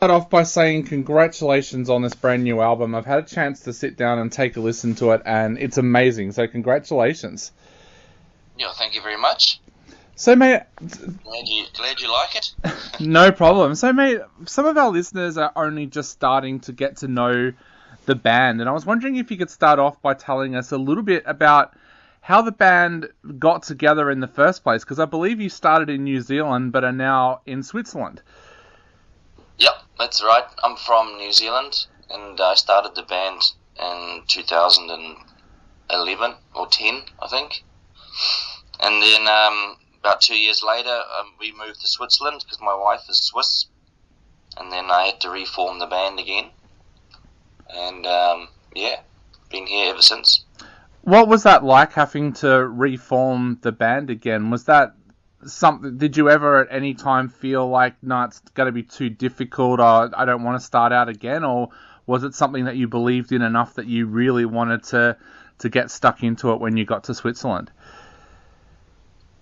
start off by saying congratulations on this brand new album. I've had a chance to sit down and take a listen to it, and it's amazing. So congratulations. Yeah, thank you very much. So, mate, glad you like it. No problem. So, mate, some of our listeners are only just starting to get to know the band, and I was wondering if you could start off by telling us a little bit about how the band got together in the first place, because I believe you started in New Zealand but are now in Switzerland. Yep, that's right. I'm from New Zealand, and I started the band in 2011 or 10, I think. And then about 2 years later, we moved to Switzerland because my wife is Swiss, and then I had to reform the band again. And been here ever since. What was that like, having to reform the band again? Was that something? Did you ever at any time feel like, no, it's going to be too difficult, or I don't want to start out again? Or was it something that you believed in enough that you really wanted to get stuck into it when you got to Switzerland?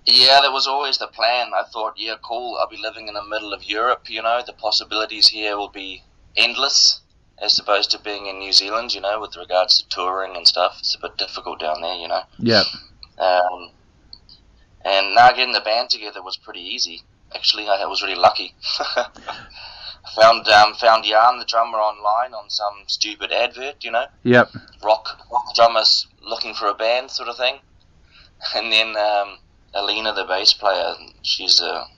Yeah, that was always the plan. I thought, yeah, cool, I'll be living in the middle of Europe, the possibilities here will be endless, as opposed to being in New Zealand, with regards to touring and stuff. It's a bit difficult down there, Yeah. And now getting the band together was pretty easy. Actually, I was really lucky. I found Jan, the drummer, online on some stupid advert, Yep. Rock drummers looking for a band sort of thing. And then Alina, the bass player, she's a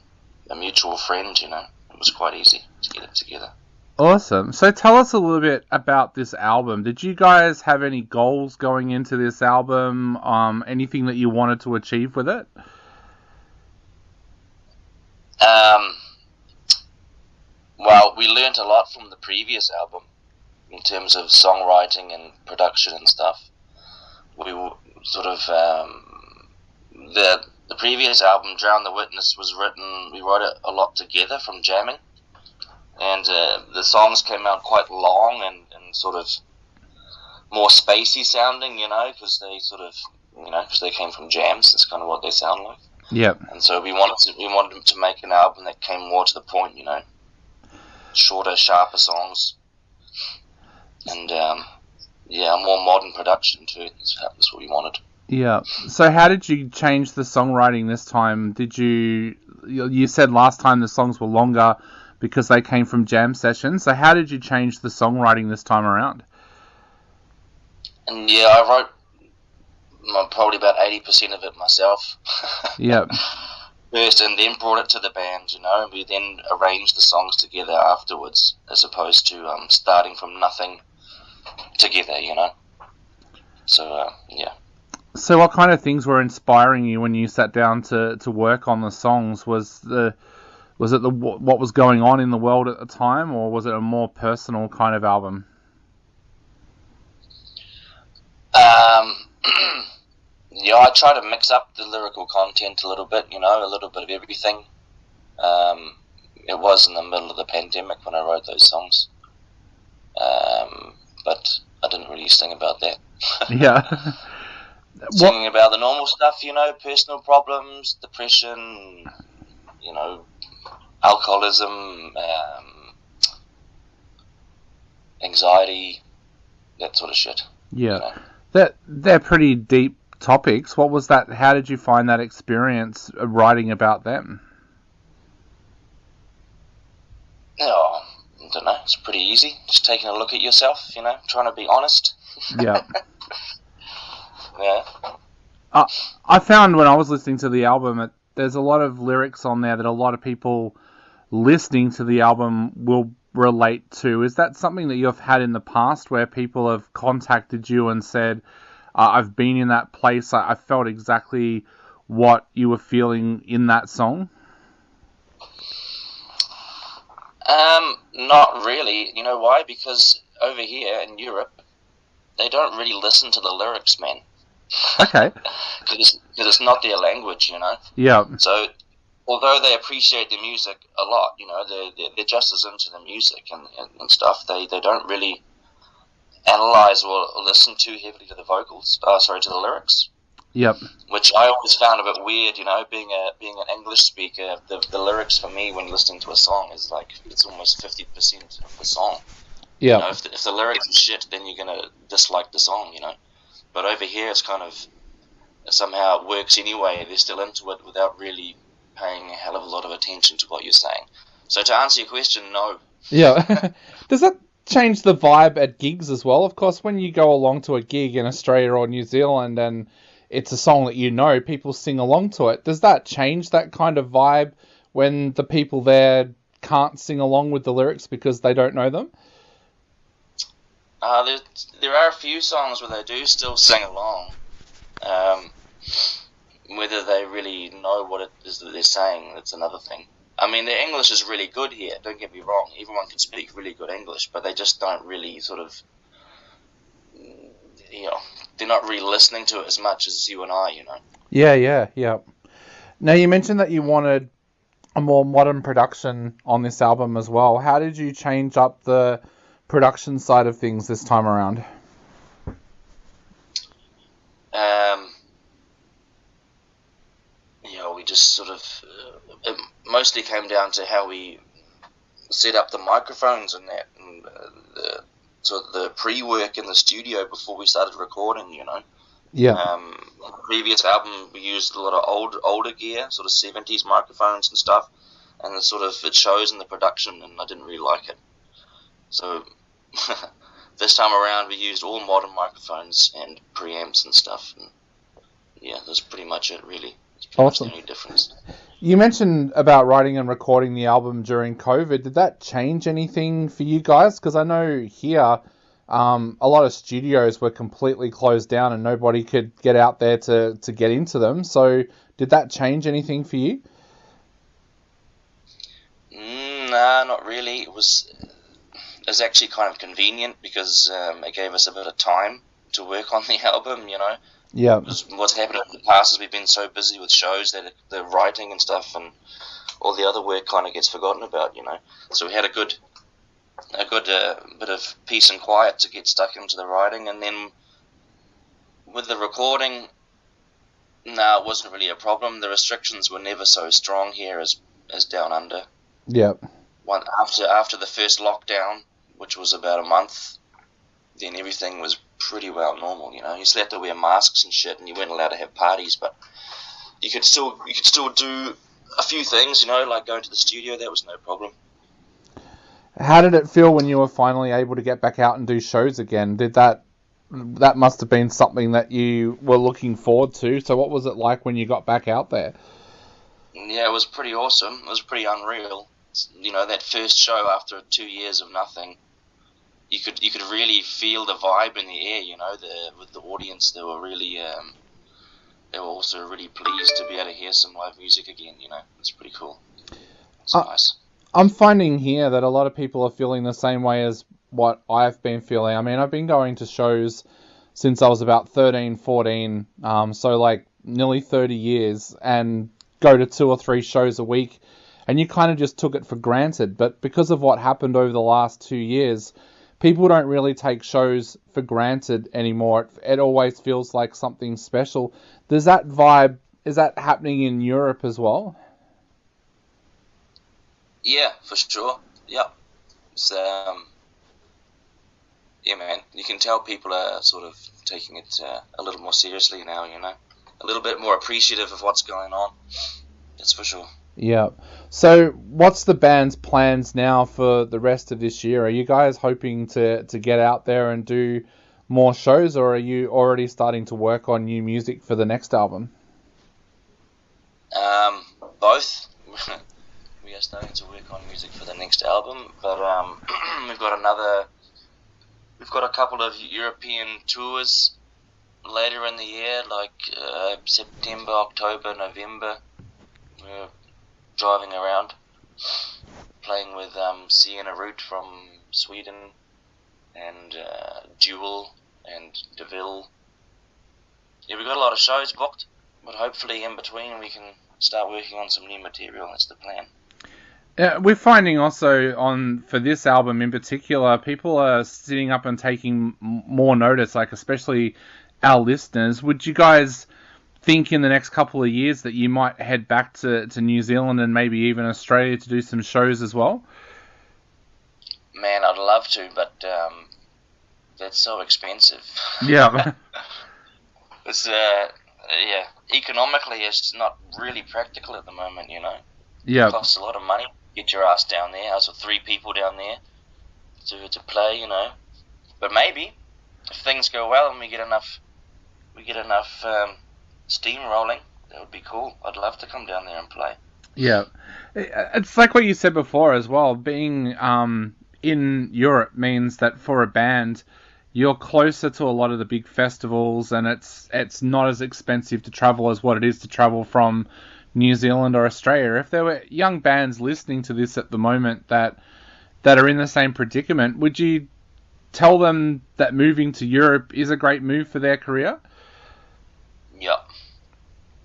mutual friend, It was quite easy to get it together. Awesome. So tell us a little bit about this album. Did you guys have any goals going into this album? Anything that you wanted to achieve with it? Well, we learnt a lot from the previous album in terms of songwriting and production and stuff. We were sort of the previous album, Drown the Witness, was written. We wrote it a lot together from jamming. And the songs came out quite long and sort of more spacey sounding, because they because they came from jams. That's kind of what they sound like. Yep. And so we wanted to make an album that came more to the point, shorter, sharper songs, and a more modern production too. That's what we wanted. Yeah. So how did you change the songwriting this time? Did you said last time the songs were longer because they came from jam sessions. So how did you change the songwriting this time around? And I wrote probably about 80% of it myself. Yep. First, and then brought it to the band, and we then arranged the songs together afterwards, as opposed to starting from nothing together, So, So what kind of things were inspiring you when you sat down to work on the songs? Was it what was going on in the world at the time, or was it a more personal kind of album? I try to mix up the lyrical content a little bit, a little bit of everything. It was in the middle of the pandemic when I wrote those songs, but I didn't really sing about that. Yeah. Singing about the normal stuff, personal problems, depression, alcoholism, anxiety, that sort of shit. Yeah. They're pretty deep topics. What was that? How did you find that experience writing about them? Oh, I don't know. It's pretty easy. Just taking a look at yourself, trying to be honest. Yeah. Yeah. I found when I was listening to the album, there's a lot of lyrics on there that a lot of people listening to the album will relate to. Is that something that you've had in the past where people have contacted you and said, I've been in that place, I felt exactly what you were feeling in that song? Not really. You know why? Because over here in Europe, they don't really listen to the lyrics, man. Okay. Because it's not their language, Yeah. So, although they appreciate the music a lot, they're just as into the music and stuff. They don't really analyze or listen too heavily to the to the lyrics. Yep. which I always found a bit weird. Being an English speaker, the lyrics for me when listening to a song is like it's almost 50% of the song. Yep. If the lyrics are shit, then you're gonna dislike the song. But over here, it's kind of somehow it works anyway. They're still into it without really paying a hell of a lot of attention to what you're saying. So to answer your question, no. Yeah. Does that change the vibe at gigs as well? Of course, when you go along to a gig in Australia or New Zealand and it's a song that people sing along to it, does that change that kind of vibe when the people there can't sing along with the lyrics because they don't know them? There are a few songs where they do still sing along. Whether they really know what it is that they're saying, that's another thing. I mean, their English is really good here, don't get me wrong. Everyone can speak really good English, but they just don't really sort of, they're not really listening to it as much as you and I. Yeah. Now, you mentioned that you wanted a more modern production on this album as well. How did you change up the production side of things this time around? We just sort of, it mostly came down to how we set up the microphones and that, and the pre-work in the studio before we started recording. Yeah. On the previous album, we used a lot of older gear, sort of 70s microphones and stuff, and it shows in the production, and I didn't really like it. So this time around, we used all modern microphones and preamps and stuff, and yeah, that's pretty much it, really. It's pretty Awesome. much the only difference. You mentioned about writing and recording the album during COVID. Did that change anything for you guys? Because I know here a lot of studios were completely closed down and nobody could get out there to get into them. So did that change anything for you? Nah, not really. It was actually kind of convenient because it gave us a bit of time to work on the album, Yeah. Because what's happened in the past is we've been so busy with shows that the writing and stuff and all the other work kind of gets forgotten about, So we had a good bit of peace and quiet to get stuck into the writing, and then with the recording, it wasn't really a problem. The restrictions were never so strong here as down under. Yeah. After the first lockdown, which was about a month, then everything was pretty well normal. You still had to wear masks and shit, and you weren't allowed to have parties, but you could still do a few things, like going to the studio. That was no problem. How did it feel when you were finally able to get back out and do shows again? Did that must have been something that you were looking forward to? So what was it like when you got back out there? Yeah, it was pretty awesome. It was pretty unreal. That first show after 2 years of nothing, you could really feel the vibe in the air. With the audience, they were really they were also really pleased to be able to hear some live music again. It's pretty cool. It's nice. I'm finding here that a lot of people are feeling the same way as what I've been feeling. I mean, I've been going to shows since I was about 13, 14, so like nearly 30 years, and go to 2 or 3 shows a week, and you kind of just took it for granted. But because of what happened over the last 2 years, people don't really take shows for granted anymore. It always feels like something special. Is that happening in Europe as well? Yeah, for sure. Yep. It's, yeah, man. You can tell people are sort of taking it a little more seriously now, a little bit more appreciative of what's going on. That's for sure. Yeah. So what's the band's plans now for the rest of this year? Are you guys hoping to get out there and do more shows, or are you already starting to work on new music for the next album? Both. We are starting to work on music for the next album, but we've got a couple of European tours later in the year, like September, October, November. We're driving around, playing with Sienna Root from Sweden, and Duel and DeVille. Yeah, we've got a lot of shows booked, but hopefully in between we can start working on some new material. That's the plan. We're finding also for this album in particular, people are sitting up and taking more notice, like especially our listeners. Would you guys think in the next couple of years that you might head back to New Zealand and maybe even Australia to do some shows as well? Man, I'd love to, but that's so expensive. Yeah. It's economically, it's not really practical at the moment. Yeah. It costs a lot of money. Get your ass down there. Us with 3 people down there to play. But maybe if things go well and we get enough steam rolling, that would be cool. I'd love to come down there and play. Yeah, it's like what you said before as well. Being in Europe means that for a band, you're closer to a lot of the big festivals, and it's not as expensive to travel as what it is to travel from New Zealand or Australia. If there were young bands listening to this at the moment that are in the same predicament, would you tell them that moving to Europe is a great move for their career? Yeah,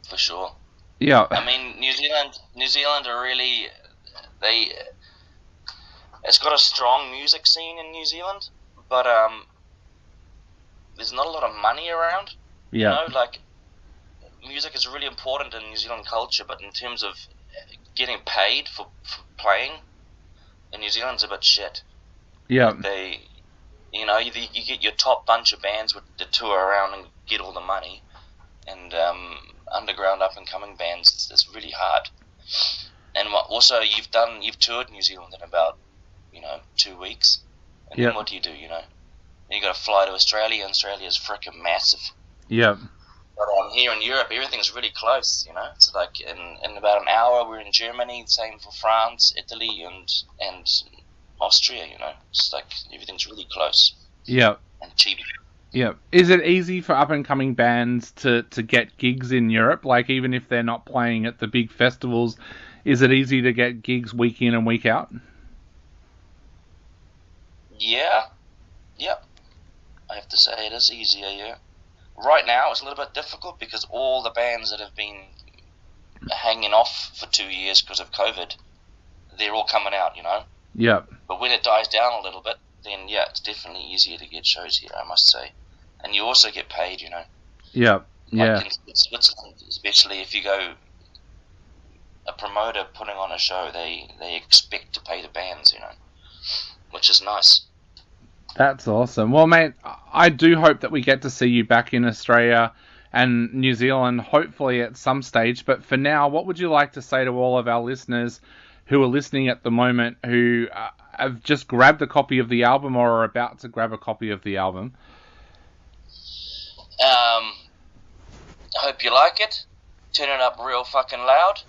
for sure. Yeah. I mean, New Zealand are really, it's got a strong music scene in New Zealand, but there's not a lot of money around. Yeah. Like, music is really important in New Zealand culture, but in terms of getting paid for playing, in New Zealand's a bit shit. Yeah. Like you get your top bunch of bands with the tour around and get all the money, and underground up and coming bands, it's really hard. And also you've toured New Zealand in about 2 weeks, and then what do? You got to fly to Australia, and Australia's frickin' massive. Yeah. But here in Europe, everything's really close. It's like in about an hour we're in Germany. Same for France, Italy, and Austria. It's like everything's really close. Yeah. And cheap. Yeah. Is it easy for up-and-coming bands to get gigs in Europe? Like, even if they're not playing at the big festivals, is it easy to get gigs week in and week out? Yeah. Yep. I have to say it is easier, yeah. Right now it's a little bit difficult because all the bands that have been hanging off for 2 years because of COVID, they're all coming out, Yeah. But when it dies down a little bit, then yeah, it's definitely easier to get shows here, I must say. And you also get paid, Yeah. Yeah. Like in Switzerland, especially if you go a promoter putting on a show, they expect to pay the bands, which is nice. That's awesome. Well, mate, I do hope that we get to see you back in Australia and New Zealand, hopefully at some stage. But for now, what would you like to say to all of our listeners who are listening at the moment who have just grabbed a copy of the album or are about to grab a copy of the album? I hope you like it. Turn it up real fucking loud.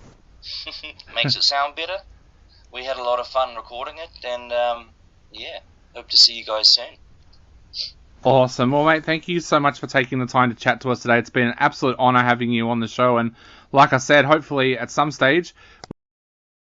Makes it sound better. We had a lot of fun recording it, and hope to see you guys soon. Awesome. Well, mate, thank you so much for taking the time to chat to us today. It's been an absolute honour having you on the show, and like I said, hopefully at some stage